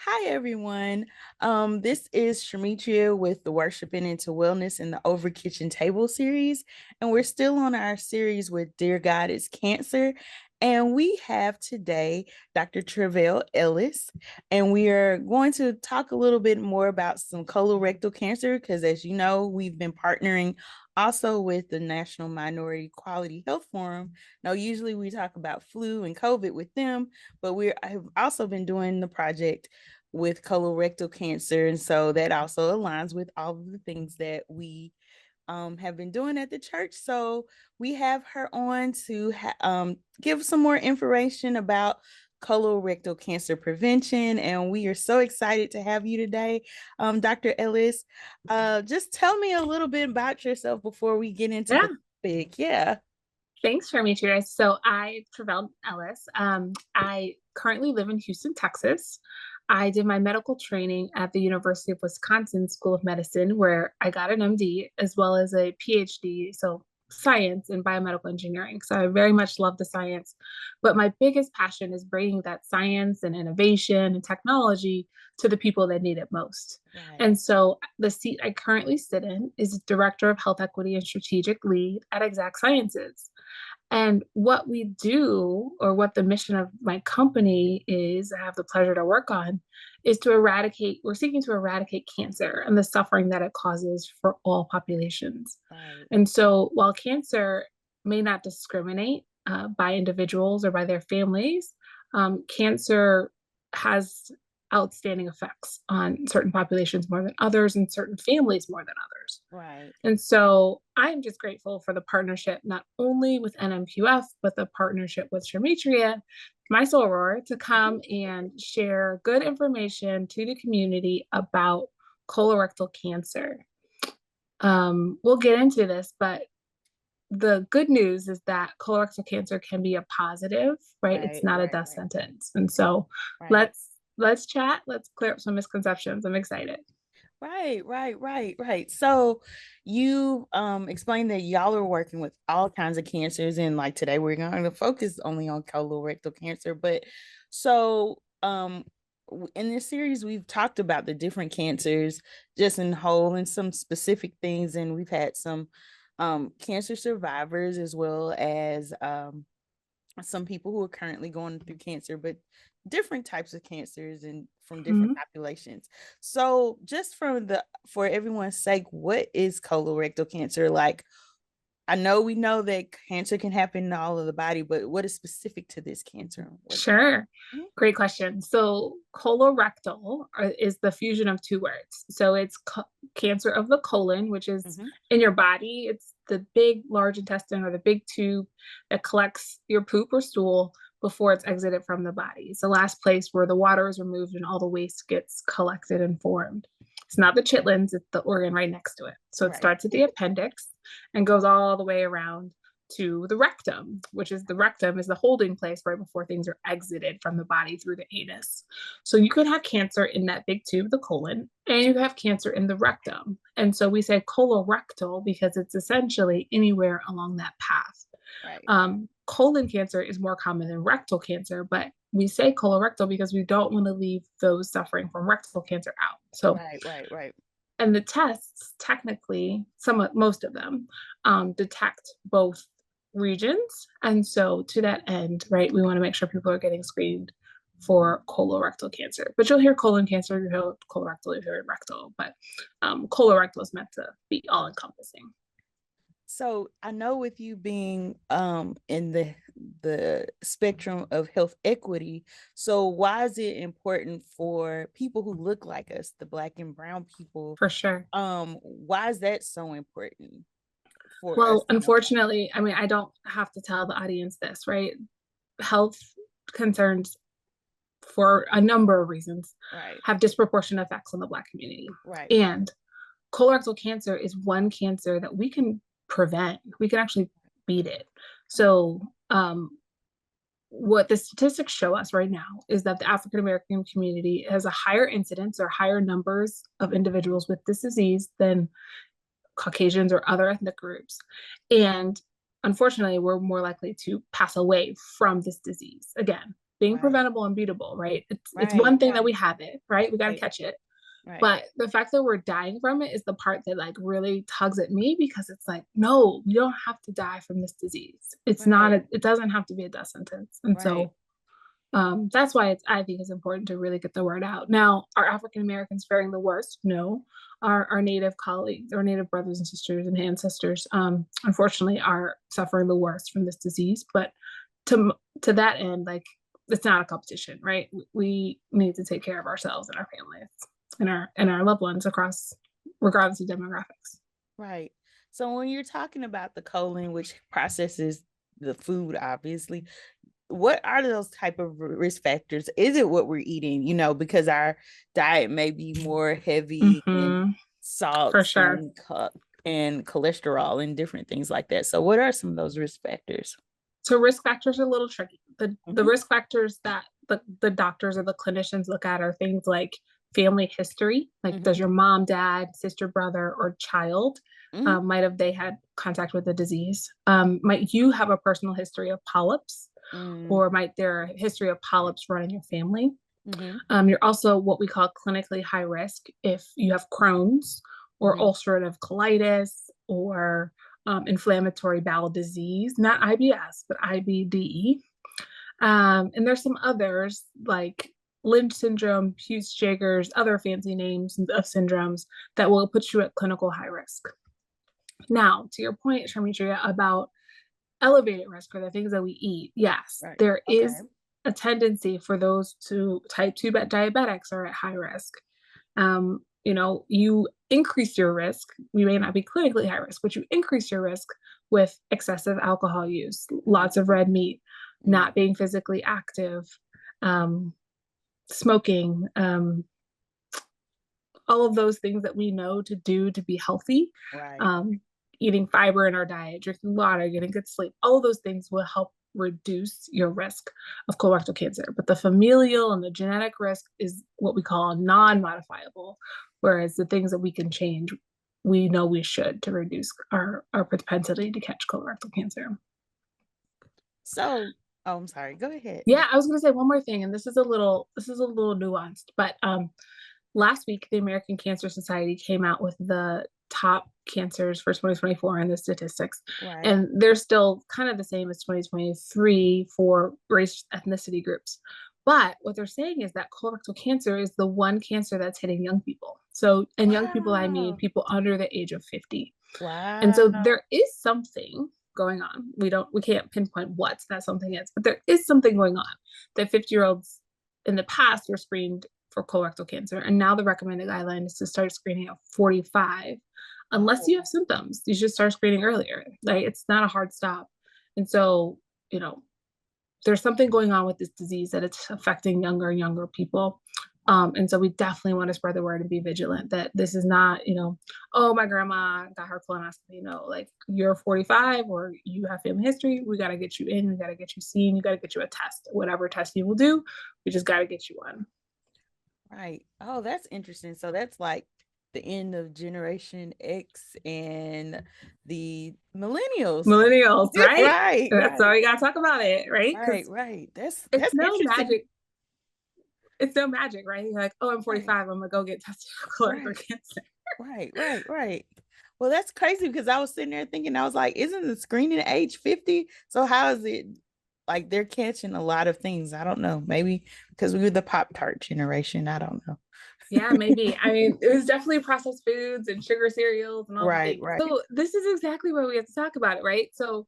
Hi, everyone. This is Shamitria with the Worshiping into Wellness in the Over Kitchen Table series. And we're still on our series with Dear God is Cancer. And we have today Dr. Travelle Ellis. And we are going to talk a little bit more about some colorectal cancer because, as you know, we've been partnering also with the National Minority Quality Health Forum. Now, usually we talk about flu and COVID with them, but I've also been doing the project with colorectal cancer. And so that also aligns with all of the things that we have been doing at the church. So we have her on to give some more information about colorectal cancer prevention. And we are so excited to have you today, Dr. Ellis. Just tell me a little bit about yourself before we get into Yeah, the topic. Yeah. thanks for meeting us. So I, Travelle Ellis, I currently live in Houston, Texas. I did my medical training at the University of Wisconsin School of Medicine, where I got an MD as well as a PhD, so science and biomedical engineering. So I very much love the science, but my biggest passion is bringing that science and innovation and technology to the people that need it most. Right. And so the seat I currently sit in is Director of Health Equity and Strategic Lead at Exact Sciences. And what we do, or what the mission of my company is, I have the pleasure to work on, is to eradicate, we're seeking to eradicate cancer and the suffering that it causes for all populations. Right. And so while cancer may not discriminate by individuals or by their families, cancer has outstanding effects on certain populations more than others and certain families more than others. Right. And so I'm just grateful for the partnership, not only with NMQF, but the partnership with Shamitria, my soror, to come and share good information to the community about colorectal cancer. We'll get into this, but the good news is that colorectal cancer can be a positive, right? It's Right. not a Right. death sentence. And so Right. let's chat, let's clear up some misconceptions. I'm excited. Right. So you explained that y'all are working with all kinds of cancers, and like today we're going to focus only on colorectal cancer. But so in this series we've talked about the different cancers just in whole and some specific things, and we've had some cancer survivors as well as some people who are currently going through cancer, but different types of cancers and from different Mhm. populations. So just for everyone's sake, what is colorectal cancer? Like, I know we know that cancer can happen in all of the body, but what is specific to this cancer? What? Sure. Great question. So, colorectal is the fusion of two words. So, it's cancer of the colon, which is Mm-hmm. in your body. It's the big, large intestine or the big tube that collects your poop or stool before it's exited from the body. It's the last place where the water is removed and all the waste gets collected and formed. It's not the chitlins, it's the organ right next to it. So, it Right. starts at the appendix and goes all the way around to the rectum, which is the rectum is the holding place right before things are exited from the body through the anus. So you could have cancer in that big tube, the colon, and you have cancer in the rectum. And so we say colorectal because it's essentially anywhere along that path. Right. Colon cancer is more common than rectal cancer, but we say colorectal because we don't want to leave those suffering from rectal cancer out. So Right. and the tests, technically, most of them, detect both regions. And so, to that end, right, we want to make sure people are getting screened for colorectal cancer. But you'll hear colon cancer, you'll hear colorectal, you'll hear rectal, but colorectal is meant to be all encompassing. So I know with you being in the spectrum of health equity, so why is it important for people who look like us, the black and brown people? For sure. Why is that so important for us Well, to know about? unfortunately, I mean, I don't have to tell the audience this, right? Health concerns, for a number of reasons, Right, have disproportionate effects on the Black community. right, And colorectal cancer is one cancer that we can prevent. We can actually beat it. So, what the statistics show us right now is that the African American community has a higher incidence or higher numbers of individuals with this disease than Caucasians or other ethnic groups. And unfortunately, we're more likely to pass away from this disease. Again, being Right. preventable and beatable, right? It's Right. one thing that Right. we have it, right? We got to Right. catch it. Right. But the fact that we're dying from it is the part that like really tugs at me, because it's like, no, we don't have to die from this disease. It's not Right. it doesn't have to be a death sentence. And Right. so that's why I think it's important to really get the word out. Now, are African Americans faring the worst? No. Our Native colleagues, our Native brothers and sisters and ancestors, unfortunately, are suffering the worst from this disease. But to to that end, like, it's not a competition, right? We need to take care of ourselves and our families and our loved ones across, regardless of demographics. Right. So when you're talking about the colon, which processes the food, obviously, what are those type of risk factors? Is it what we're eating? Because our diet may be more heavy in Mm-hmm. For salts sure. and cholesterol and different things like that. So what are some of those risk factors? So risk factors are a little tricky. The Mm-hmm. risk factors that the doctors or the clinicians look at are things like family history, like does Mm-hmm. your mom, dad, sister, brother, or child Mm-hmm. might have they had contact with the disease? Might you have a personal history of polyps, or might there a history of polyps run in your family? Mm-hmm. You're also what we call clinically high risk if you have Crohn's or Mm-hmm. ulcerative colitis or inflammatory bowel disease, not IBS, but IBD. And there's some others like Lynch syndrome, Peutz-Jeghers, other fancy names of syndromes that will put you at clinical high risk. Now, to your point, Sharmitria, about elevated risk for the things that we eat, yes, Right. there Okay. is a tendency for those to type 2 diabetics are at high risk. You increase your risk. You may not be clinically high risk, but you increase your risk with excessive alcohol use, lots of red meat, Mm-hmm. not being physically active, um, smoking, all of those things that we know to do to be healthy, Right. um, eating fiber in our diet, drinking water, getting good sleep, all of those things will help reduce your risk of colorectal cancer. But the familial and the genetic risk is what we call non-modifiable, whereas the things that we can change, we know we should to reduce our propensity to catch colorectal cancer. So, oh, I'm sorry. Go ahead. Yeah, I was going to say one more thing, and this is a little nuanced, but last week, the American Cancer Society came out with the top cancers for 2024 and the statistics. Right. And they're still kind of the same as 2023 for race ethnicity groups. But what they're saying is that colorectal cancer is the one cancer that's hitting young people. So, and young people, I mean Wow. people under the age of 50. And so Wow. there is something going on. We can't pinpoint what that something is, but there is something going on that 50-year-olds in the past were screened for colorectal cancer. And now the recommended guideline is to start screening at 45. Unless you have Oh, symptoms, you should start screening earlier. Like it's not a hard stop. And so, you know, there's something going on with this disease that it's affecting younger and younger people. And so we definitely want to spread the word and be vigilant that this is not, oh, my grandma got her colonoscopy. No, like you're 45 or you have family history. We got to get you in. We got to get you seen. You got to get you a test, whatever test you will do. We just got to get you one. right. Oh, that's interesting. So that's like the end of Generation X and the millennials. Millennials, right? Right, That's why right, we got to talk about it, right? right, Because right. That's it's that's no interesting. magic. It's no magic, right? You're like, oh, I'm Right, 45. I'm going to go get tested for colorectal right, cancer. right, right, right. Well, that's crazy because I was sitting there thinking, I was like, isn't the screening age 50? So how is it like they're catching a lot of things? I don't know. Maybe because we were the Pop Tart generation. I don't know. Yeah, maybe. I mean, it was definitely processed foods and sugar cereals and all the Right, things. right, So this is exactly why we have to talk about it, right? So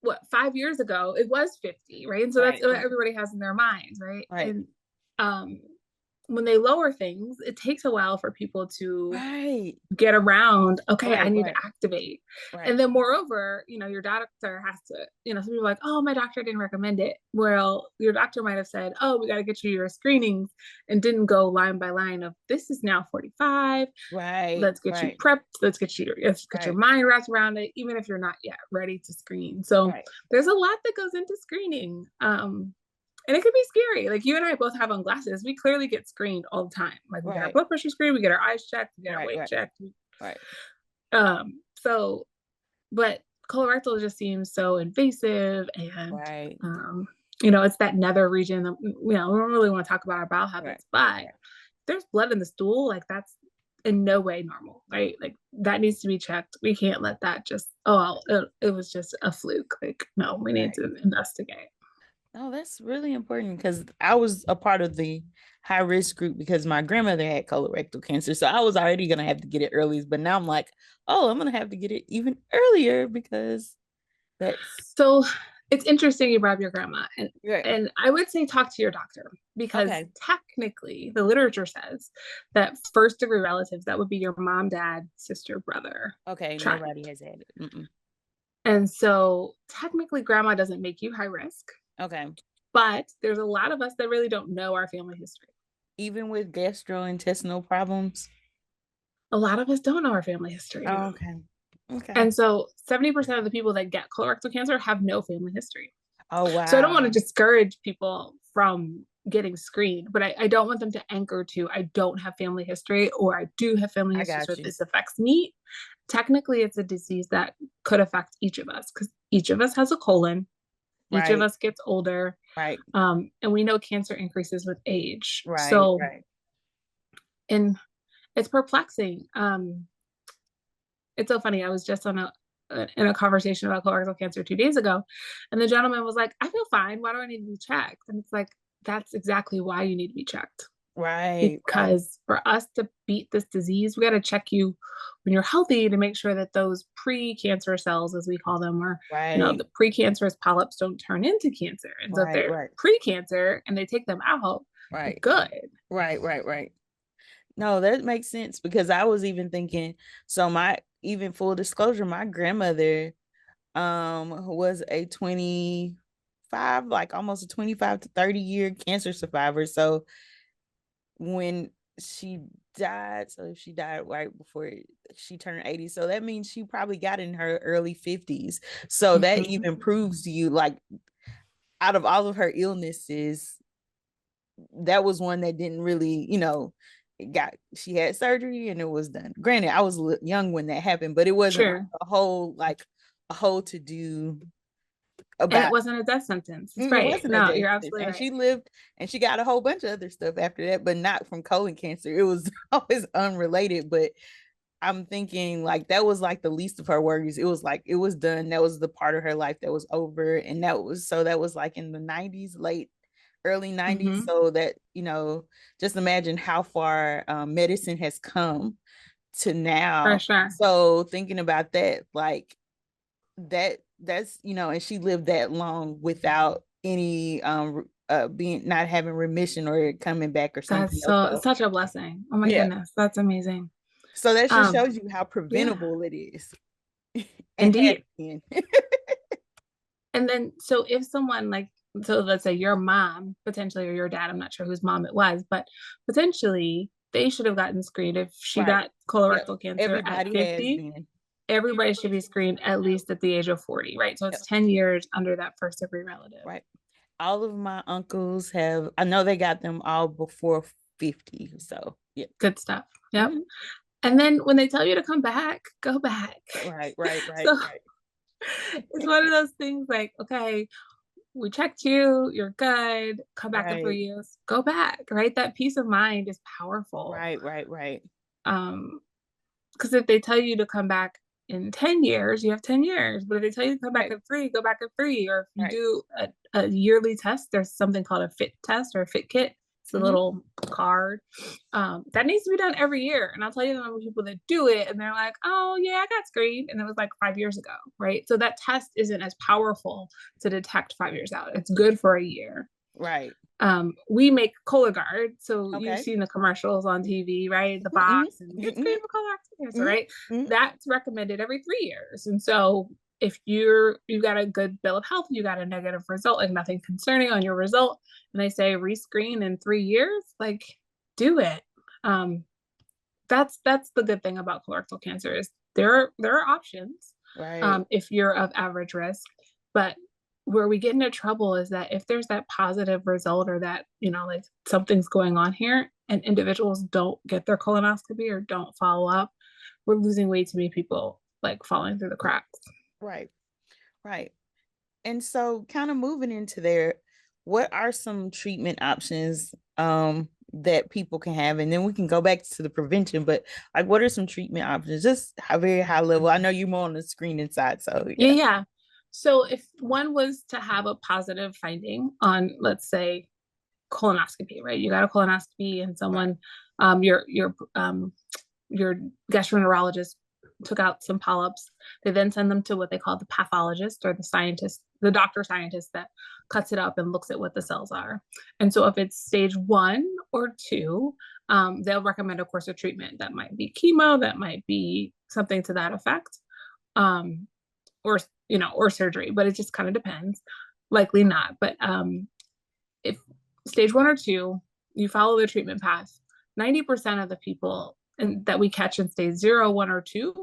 what, 5 years ago, it was 50, right? And so that's right, what right, everybody has in their minds, right? right, And um when they lower things, it takes a while for people to right, get around, okay, I right, need to right, activate. And right, then moreover, your doctor has to, some people are like, oh, my doctor didn't recommend it. Well, your doctor might have said, oh, we got to get you your screenings, and didn't go line by line of this is now 45. right, Let's get you right, prepped. Let's get your right, mind wrapped around it, even if you're not yet ready to screen. So right, there's a lot that goes into screening. And it could be scary. Like you and I both have on glasses. We clearly get screened all the time. Like we get our right, blood pressure screened, we get our eyes checked, we get our right, weight right, checked. right. So, but colorectal just seems so invasive and Right. um, It's that nether region that, we don't really want to talk about our bowel Right. habits, but Right. there's blood in the stool, like that's in no way normal, right? Like that needs to be checked. We can't let that just, oh, well, it was just a fluke. Like, no, we need Right. to investigate. Oh, that's really important because I was a part of the high risk group because my grandmother had colorectal cancer. So I was already going to have to get it early. But now I'm like, oh, I'm going to have to get it even earlier because that's So it's interesting you brought up your grandma. And right. and I would say talk to your doctor because Okay. technically the literature says that first degree relatives, that would be your mom, dad, sister, brother, Okay. child. Nobody has had it. Mm-mm. And so technically grandma doesn't make you high risk, Okay. but there's a lot of us that really don't know our family history. Even with gastrointestinal problems. A lot of us don't know our family history. Oh, okay. Okay. And so 70% of the people that get colorectal cancer have no family history. Oh, So I don't want to wow. discourage people from getting screened, but I don't want them to anchor to, I don't have family history or I do have family I history, so got you. this affects me. Technically, it's a disease that could affect each of us because each of us has a colon, each of Right. us gets older, Right. and we know cancer increases with age. Right. So, Right. and it's perplexing. It's so funny. I was just on in a conversation about colorectal cancer 2 days ago, and the gentleman was like, "I feel fine. Why do I need to be checked?" And it's like, that's exactly why you need to be checked. Right. Right. Because for us to beat this disease, we got to check you when you're healthy to make sure that those pre-cancer cells, as we call them, or Right. the precancerous polyps don't turn into cancer. And so if Right. they're Right. pre-cancer and they take them out, we're Right. good. Right. Right. Right. No, that makes sense because I was even thinking, so my even full disclosure, my grandmother was a 25, like almost a 25 to 30 year cancer survivor. So when she died, so she died right before she turned 80. So that means she probably got in her early 50s. So that Mhm. even proves to you like out of all of her illnesses, that was one that didn't really, got she had surgery and it was done. Granted, I was young when that happened, but it wasn't like Sure. a whole to do And it about. wasn't a death sentence. It's It right. wasn't a No, death you're sentence. absolutely And right. she lived and she got a whole bunch of other stuff after that, but not from colon cancer. It was always unrelated. But I'm thinking like that was like the least of her worries. It was like it was done. That was the part of her life that was over. And that was like in the 90s, late early 90s. Hmm. So that, just imagine how far medicine has come to For now. sure. So thinking about that, like that's and she lived that long without any being not having remission or coming back or something That's else. so So such a blessing. Oh my yeah. goodness. That's amazing. So that just Um, shows you how yeah, preventable it is and had indeed. been. And then, so if someone like, so let's say your mom potentially, or your dad, I'm not sure whose mom it was, but potentially they should have gotten screened if she Right. got Yep. colorectal cancer at Everybody has 50. been. Everybody should be screened at least at the age of 40, right? So it's Yep. 10 years under that first degree relative. Right. All of my uncles have, I know they got them all before 50. So yeah. Good stuff. Yep. Mhm. And then when they tell you to come back, go back. Right, right, right, So right. it's one of those things like, okay, we checked you, you're good, come back in Right, 3 years, go back, right? That peace of mind is powerful. right, right, right, Um, because if they tell you to come back in 10 years, you have 10 years. But if they tell you to come back right, at 3, go back at 3. Or if you right. do a yearly test, there's something called a fit test or a fit kit. It's a Hmm. little card that needs to be done every year. And I'll tell you the number of people that do it and they're like, oh, yeah, I got screened. And it was like 5 years ago, right? So that test isn't as powerful to detect 5 years out. It's good for a year. Right. We make Cologuard, so you've Okay. seen the commercials on TV, right? The Hmm. box and get Hmm. screened for colorectal cancer, Hmm. right? Hmm. That's recommended every 3 years. And so if you got a good bill of health, you got a negative result, like nothing concerning on your result, and they say rescreen in 3 years, like do it. Um, that's the good thing about colorectal cancer is there are options Right. if you're of average risk, but where we get into trouble is that if there's that positive result or that like something's going on here and individuals don't get their colonoscopy or don't follow up, we're losing way too many people like falling through the cracks. Right. Right. And so kind of moving into there, what are some treatment options that people can have? And then we can go back to the prevention, but like what are some treatment options? Just a very high level. I know you're more on the screening side, so Yeah, yeah. yeah. So if one was to have a positive finding on, let's say, colonoscopy, right? You got a colonoscopy and Right. someone, your gastroenterologist took out some polyps. They then send them to what they call the pathologist or the scientist, the doctor scientist that cuts it up and looks at what the cells are. And so if it's stage 1 or 2, they'll recommend a course of treatment. That might be chemo, that might be something to that effect, um, or or surgery, but it just kind of depends. Likely not, but if stage 1 or 2, you follow the treatment path, 90% of the people that we catch in stage 0, 1, or 2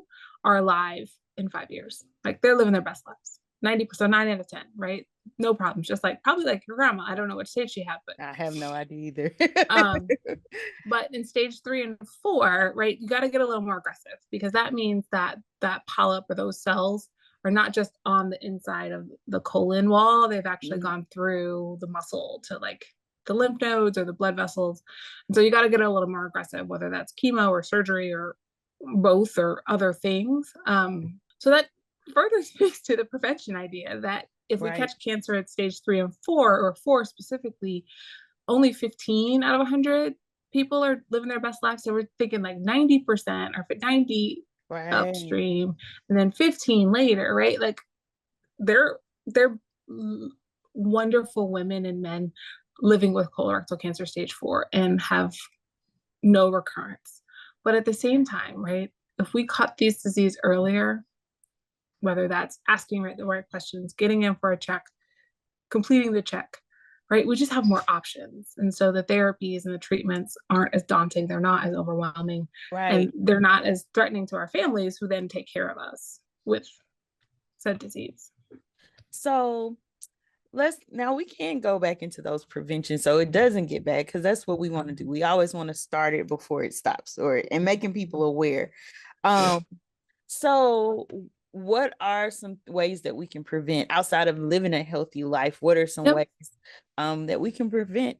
are alive in 5 years. Like they're living their best lives. 90%, 9 out of 10, right? No problems. Just like probably like your grandma. I don't know what stage she had, I have no idea either. um, but in stage 3 and 4, right, you got to get a little more aggressive because that means that that polyp or those cells are not just on the inside of the colon wall, they've actually Mhm. gone through the muscle to like the lymph nodes or the blood vessels. And so you got to get a little more aggressive, whether that's chemo or surgery or both or other things. So that further speaks to the prevention idea that if we Right. catch cancer at stage 3 and 4, or 4 specifically, only 15 out of 100 people are living their best life. So we're thinking like 90% or 90 Right. upstream and then 15 later, right? Like they're wonderful women and men living with colorectal cancer stage 4 and have no recurrence. But at the same time, right, if we caught these disease earlier, whether that's asking the right questions, getting in for a check, completing the check, right? We just have more options. And so the therapies and the treatments aren't as daunting, they're not as overwhelming, and Right. they're not as threatening to our families who then take care of us with said disease. So let's now we can go back into those prevention so it doesn't get bad because that's what we want to do. We always want to start it before it stops or and making people aware. Um, so what are some ways that we can prevent outside of living a healthy life? What are some Yep. ways that we can prevent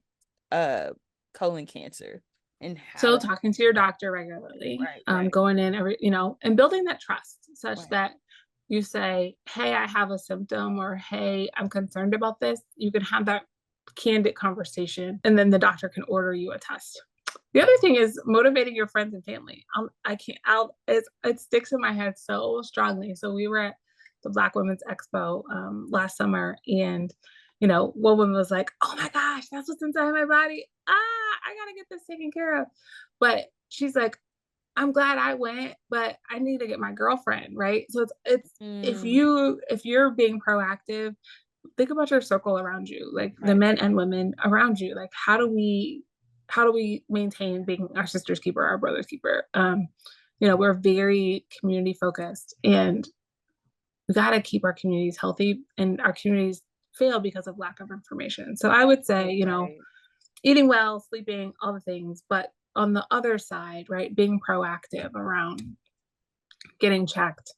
uh colon cancer and how So to talking to your doctor regularly, right, right, going in and building that trust such right. that you say, "Hey, I have a symptom," or "Hey, I'm concerned about this." You can have that candid conversation, and then the doctor can order you a test. The other thing is motivating your friends and family. I can't. It sticks in my head so strongly. So we were at the Black Women's Expo last summer, and one woman was like, "Oh my gosh, that's what's inside my body. I gotta get this taken care of." But she's like, "I'm glad I went, but I need to get my girlfriend right." So it's Mm, if you're being proactive, think about your circle around you, like the right, men and women around you. Like how do we maintain being our sister's keeper, our brother's keeper? We're very community focused, and we got to keep our communities healthy, and our communities fail because of lack of information. So I would say, right, right. eating well, sleeping, all the things, but on the other side, right, being proactive around getting checked,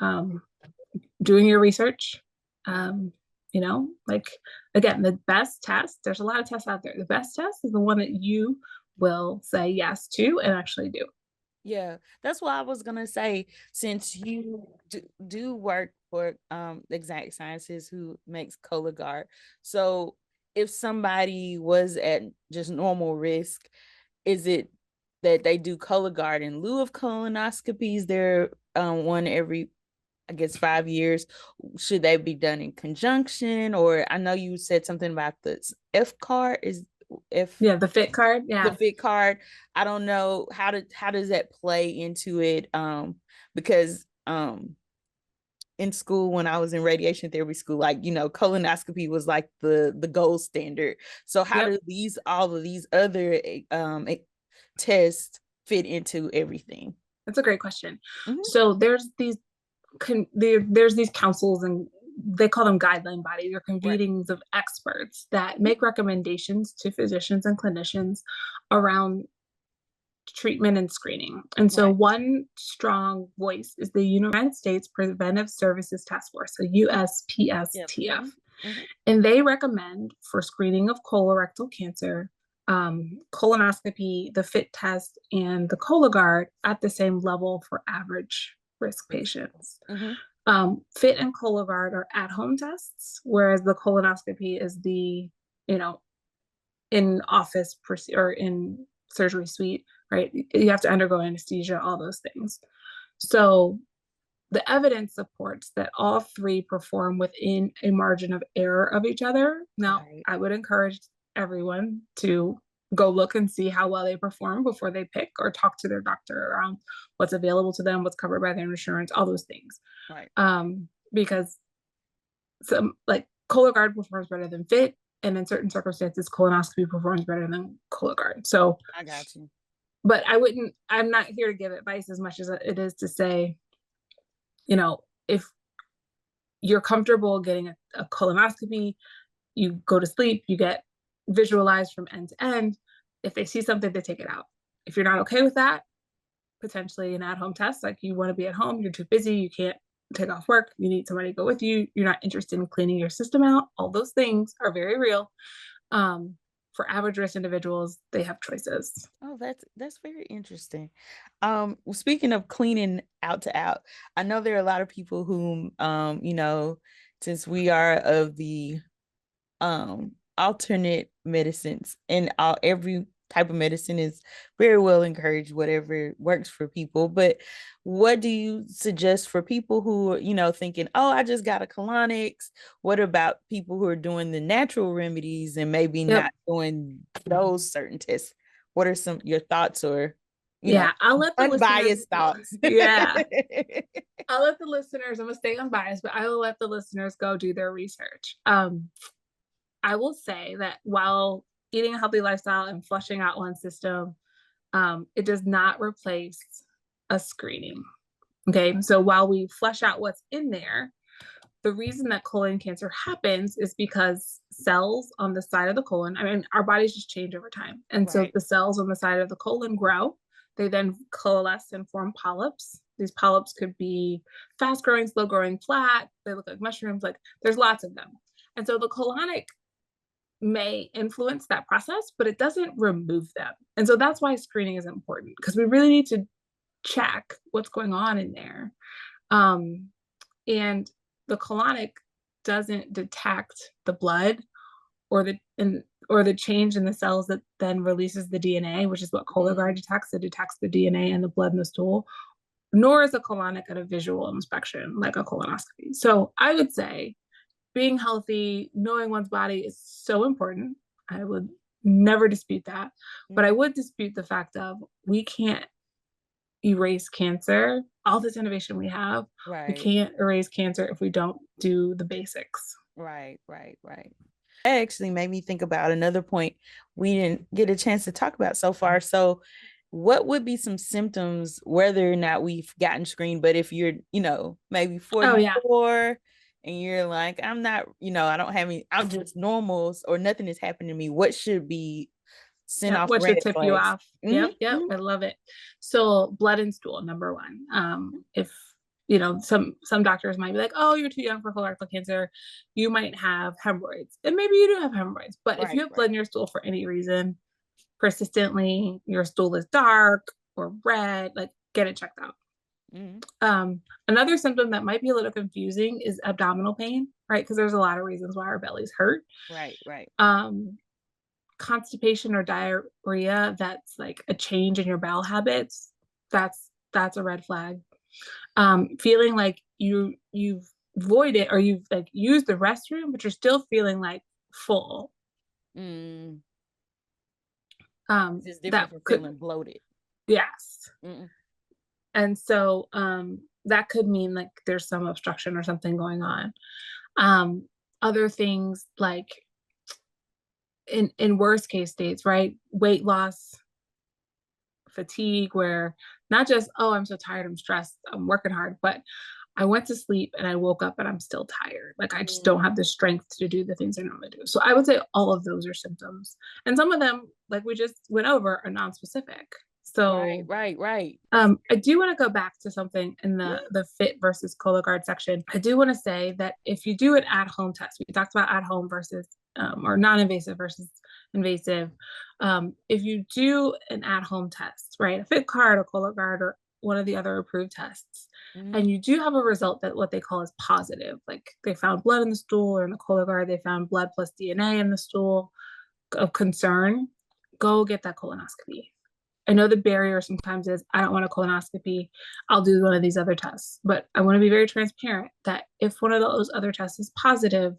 um, doing your research. Like again, the best test, there's a lot of tests out there. The best test is the one that you will say yes to and actually do. Yeah, that's what I was gonna say. Since you do work for Exact Sciences, who makes Cologuard, so if somebody was at just normal risk, is it that they do Cologuard in lieu of colonoscopies? They're one every, I guess, 5 years. Should they be done in conjunction? Or I know you said something about the F card is F Yeah, the fit card. the Yeah. fit card. I don't know how does that play into it because in school when I was in radiation therapy school, like colonoscopy was like the gold standard. So how Yep. do these all of these other tests fit into everything? That's a great question. Mhm. So there's these councils, and they call them guideline bodies or Right. convenings of experts that make recommendations to physicians and clinicians around treatment and screening. And so Right. one strong voice is the United States Preventive Services Task Force, so Yep. USPSTF. Mhm. And they recommend for screening of colorectal cancer, colonoscopy, the FIT test, and the Cologuard at the same level for average risk Risk people. patients. Mhm. FIT and Cologuard are at-home tests, whereas the colonoscopy is the, you know, in office or in surgery suite, right? You have to undergo anesthesia, all those things. So the evidence supports that all three perform within a margin of error of each other. Now, Right. I would encourage everyone to go look and see how well they perform before they pick or talk to their doctor around what's available to them, what's covered by their insurance, all those things. Right. Because some like Cologuard performs better than FIT, and in certain circumstances, colonoscopy performs better than Cologuard. So, I got you. but I'm not here to give advice as much as it is to say, if you're comfortable getting a colonoscopy, you go to sleep, you get visualized from end to end. If they see something, they take it out. If you're not okay with that, potentially an at home test, like you want to be at home, you're too busy, you can't take off work, you need somebody to go with you, you're not interested in cleaning your system out. All those things are very real. For average risk individuals, they have choices. Oh, that's very interesting. Speaking of cleaning out to out, I know there are a lot of people who, since we are of the alternate medicines and every type of medicine is very well encouraged, whatever works for people. But what do you suggest for people who are, thinking, oh, I just got a colonics? What about people who are doing the natural remedies and maybe Yep. not doing those certain tests? What are some your thoughts or, you know, Yeah, I'll let the listeners. unbiased thoughts? Yeah, I'll let the listeners. I'm gonna stay unbiased, but I will let the listeners go do their research. I will say that while eating a healthy lifestyle and flushing out one system, it does not replace a screening. Okay, so while we flush out what's in there, the reason that colon cancer happens is because cells on the side of the colon, I mean, our bodies just change over time. And so Right. the cells on the side of the colon grow. They then coalesce and form polyps. These polyps could be fast growing, slow growing, flat. They look like mushrooms. Like there's lots of them. And so the colonic may influence that process, but it doesn't remove them. And so that's why screening is important because we really need to check what's going on in there. Um, and the colonic doesn't detect the blood or the change in the cells that then releases the DNA, which is what Cologuard Mm. detects. It detects the DNA and the blood in the stool, nor is a colonic at a visual inspection like a colonoscopy. So I would say being healthy, knowing one's body is so important. I would never dispute that. But I Mhm. would dispute the fact of we can't erase cancer. All this innovation we have, we Right. can't erase cancer if we don't do the basics. Right, right, right. That actually made me think about another point we didn't get a chance to talk about so far. So, what would be some symptoms, whether or not we've gotten screened, but if you're, maybe Oh yeah. 44 and you're like, I'm not, I don't have any, I'm just normals or nothing is happening to me, what should be sent Yep. off What red should tip you flags? off? Mm-hmm, Yep. Yep. mm-hmm, I love it. So blood and stool, number one. If some doctors might be like, oh, you're too young for colorectal cancer. You might have hemorrhoids. And maybe you do have hemorrhoids. But if you right, have right. blood in your stool for any reason, persistently, your stool is dark or red, like get it checked out. Mm-hmm, Another symptom that might be a little confusing is abdominal pain, right? Because there's a lot of reasons why our bellies hurt. right, right. Um, Constipation or diarrhea that's like a change in your bowel habits, that's a red flag. Feeling like you've voided or you've like used the restroom but you're still feeling like full. Mm. It's just different That from could, feeling bloated. yes. Mm-mm. And so that could mean like there's some obstruction or something going on. um Other things like in worst case states, right? Weight loss, fatigue, where not just, oh, I'm so tired, I'm stressed, I'm working hard, but I went to sleep and I woke up and I'm still tired. Like I just don't Mm. have the strength to do the things I normally do. So I would say all of those are symptoms. And some of them, like we just went over, are non-specific. Right, So right, right. I do want to go back to something in the fit versus Cologuard section. I do want to say that if you do an at-home test, we talked about at-home versus or non-invasive versus invasive. If you do an at-home test, right, a fit card, a Cologuard, or one of the other approved tests, Mhm. and you do have a result that what they call is positive, like they found blood in the stool, or in the Cologuard they found blood plus DNA in the stool of concern, go get that colonoscopy. I know the barrier sometimes is I don't want a colonoscopy. I'll do one of these other tests. But I want to be very transparent that if one of those other tests is positive,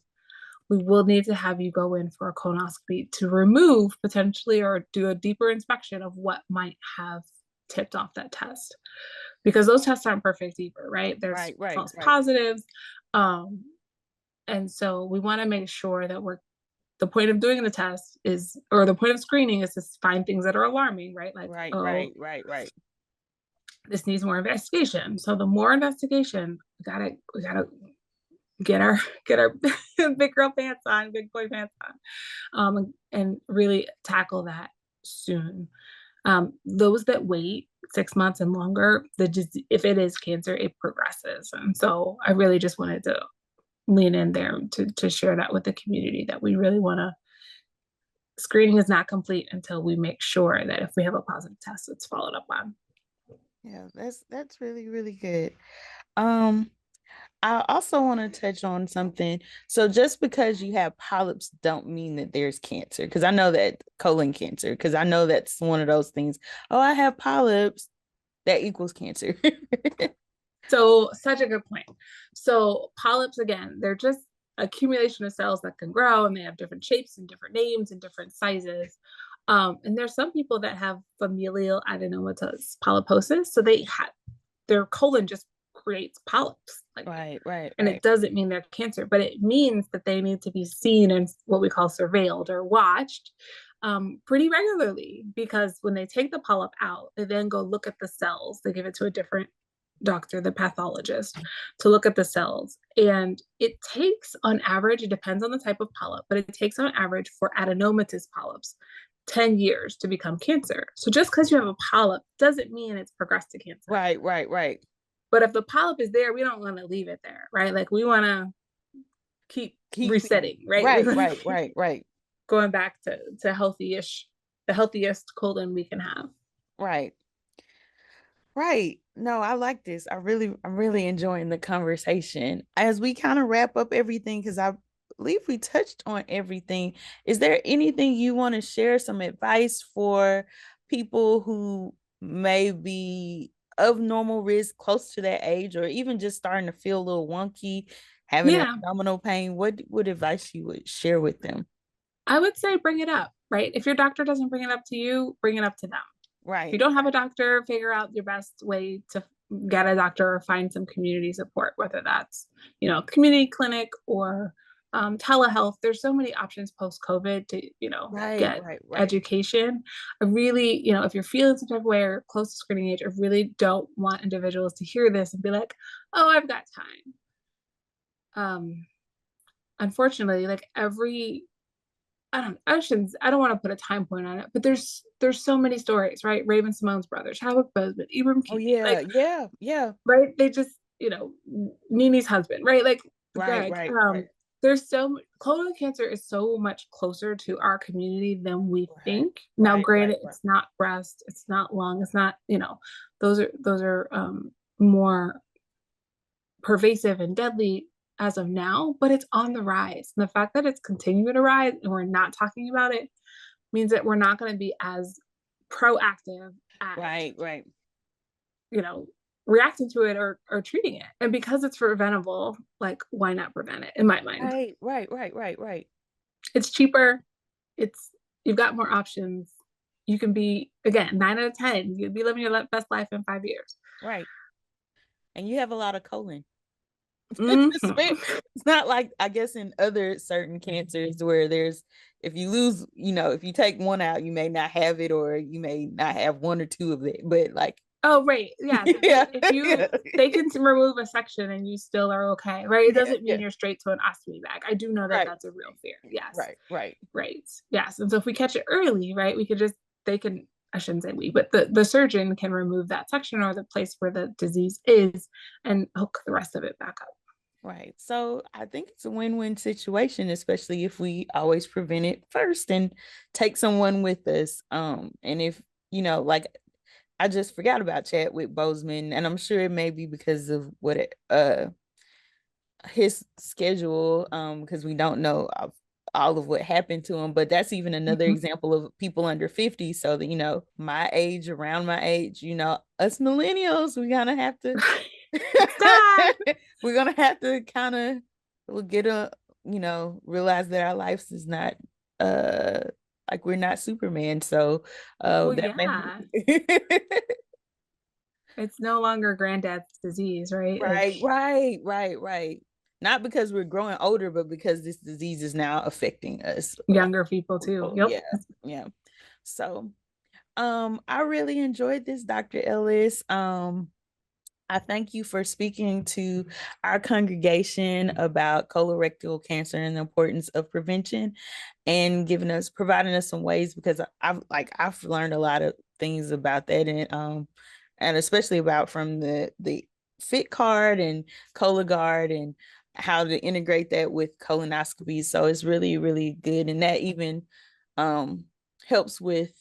we will need to have you go in for a colonoscopy to remove potentially or do a deeper inspection of what might have tipped off that test. Because those tests aren't perfect either, right? There's Right, right, false right, positives. Um, and so we want to make sure that we're the point of doing the test is, or the point of screening is to find things that are alarming, right? Like, right, oh, right, right, right. this needs more investigation. So the more investigation, we gotta get our get our big girl pants on, big boy pants on, and really tackle that soon. Those that wait 6 months and longer, if it is cancer, it progresses. And so I really just wanted to lean in there to share that with the community that we really want to screening is not complete until we make sure that if we have a positive test, it's followed up on. Yeah, that's really, really good. Um, I also want to touch on something. So just because you have polyps don't mean that there's cancer. Because I know that colon cancer, because I know that's one of those things. Oh, I have polyps, that equals cancer. So, such a good point. So, polyps, again, they're just accumulation of cells that can grow and they have different shapes and different names and different sizes. And there's some people that have familial adenomatous polyposis. So, their colon just creates polyps. Like, Right, right, and it right. doesn't mean they're cancer, but it means that they need to be seen and what we call surveilled or watched pretty regularly because when they take the polyp out, they then go look at the cells. They give it to a different doctor, the pathologist, to look at the cells. And it takes, on average, it depends on the type of polyp, but it takes on average for adenomatous polyps 10 years to become cancer. So just because you have a polyp doesn't mean it's progressed to cancer. Right, right, right. But if the polyp is there, we don't want to leave it there, right? Like we want to keep Keep it. resetting, right? We Right, want to right, keep right, right, going back to healthy-ish, the healthiest colon we can have. right. Right. No, I like this. I'm really enjoying the conversation. As we kind of wrap up everything, because I believe we touched on everything. Is there anything you want to share, some advice for people who may be of normal risk, close to that age, or even just starting to feel a little wonky, having an Yeah, abdominal pain? What advice you would share with them? I would say bring it up, right? If your doctor doesn't bring it up to you, bring it up to them. If you Right. don't have a doctor, figure out your best way to get a doctor or find some community support, whether that's, community clinic or telehealth. There's so many options post COVID to, Right, get right, right. education. I really, if you're feeling some type of way or close to screening age, I really don't want individuals to hear this and be like, oh, I've got time. Um, Unfortunately, like I don't want to put a time point on it, but there's so many stories, right? Raven Simone's brother, Chadwick Boseman, Ibram Oh Kendi, yeah, like, yeah, yeah. right? They just, Nini's husband, right? Like Right, Greg. right, right, There's colon cancer is so much closer to our community than we right, think. Now, right, right, granted, right. it's not breast, it's not lung, it's not, those are more pervasive and deadly as of now, but it's on the rise. And the fact that it's continuing to rise and we're not talking about it means that we're not going to be as proactive at, Right, right, you know, reacting to it or treating it. And because it's preventable, like, why not prevent it in my mind? right, right, right, right, right, It's cheaper. It's, you've got more options. You can be, again, 9 out of 10, you'll be living your best life in 5 years. right. And you have a lot of colon. Mm-hmm. It's not like I guess in other certain cancers where there's if you lose, if you take one out, you may not have it or you may not have one or two of it. But like Oh, right. Yes. yeah, If yeah, they can remove a section and you still are okay, right? It yeah, doesn't yeah. mean you're straight to an ostomy bag. I do know that Right, that's a real fear. Yes. right, right. Right. Yes. And so if we catch it early, right, we could just, they can I shouldn't say we, but the surgeon can remove that section or the place where the disease is and hook the rest of it back up. Right. So I think it's a win-win situation, especially if we always prevent it first and take someone with us. And if, like I just forgot about Chadwick Boseman, and I'm sure it may be because of what his schedule, because we don't know all of what happened to him. But that's even another Mhm. example of people under 50. So that, my age, around my age, us millennials, we gotta have to It's time. we're gonna have to kind of we'll get realize that our lives is not uh like we're not Superman. So Well, that may yeah, it's no longer granddad's disease, right? Like right. Not because we're growing older, but because this disease is now affecting us. Like, younger people too. oh, Yep. yeah, yeah. So I really enjoyed this, Dr. Ellis. I thank you for speaking to our congregation about colorectal cancer and the importance of prevention and providing us some ways, because I've learned a lot of things about that, and especially about from the fit card and Cologuard and how to integrate that with colonoscopy. So it's really, really good. And that even um helps with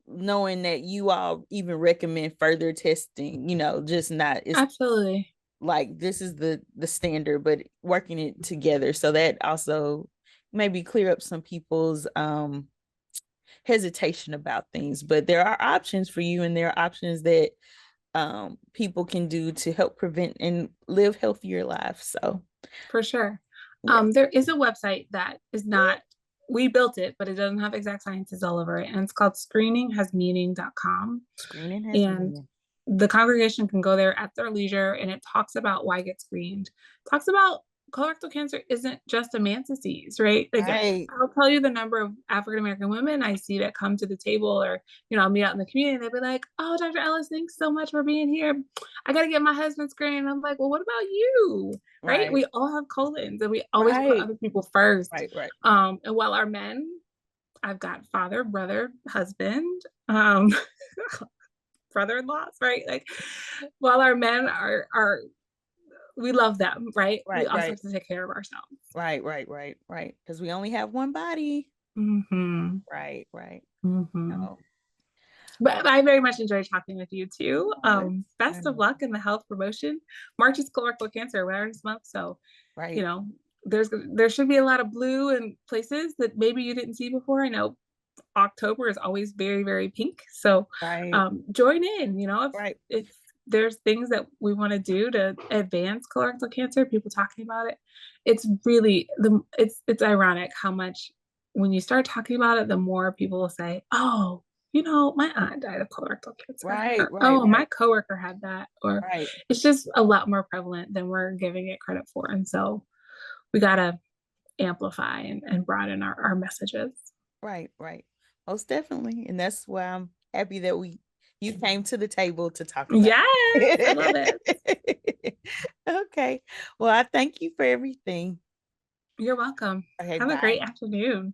knowing that you all even recommend further testing, just not it's Absolutely. like this is the standard, but working it together. So that also maybe clear up some people's hesitation about things. But there are options for you, and there are options that people can do to help prevent and live healthier lives. So For sure. yes. There is a website that is not, we built it, but it doesn't have exact sciences all over it. And it's called screeninghasmeaning.com. Screening has And meaning. the congregation can go there at their leisure and it talks about why get screened. Talks about colorectal cancer isn't just a man's disease, right? Like Right, I'll tell you the number of African American women I see that come to the table or, I'll meet out in the community and they'll be like, oh, Dr. Ellis, thanks so much for being here. I got to get my husband screened. And I'm like, well, what about you? Right? right, We all have colons and we always put right, other people first. right. And while our men, I've got father, brother, husband, um, brother-in-laws, right? Like while our men are we love them, right? We Right, also right, have to take care of ourselves. right. Because we only have one body. Mm-hmm. Right. Mm-hmm. No. Well, But I very much enjoyed talking with you too. I Best of know. luck in the health promotion. March is colorectal cancer awareness month, so you Right, know there should be a lot of blue in places that maybe you didn't see before. I know October is always very, very pink. So right, join in, right, if there's things that we want to do to advance colorectal cancer, people talking about it. It's really it's ironic how much when you start talking about it, the more people will say, oh, my aunt died of colorectal cancer, right, or right, oh, my right, coworker had that, or right, it's just a lot more prevalent than we're giving it credit for. And so we gotta amplify and broaden our messages. right. Most definitely. And that's why I'm happy that you came to the table to talk about Yes, I love it. it. Okay. Well, I thank you for everything. You're welcome. Okay, Have a great bye. afternoon.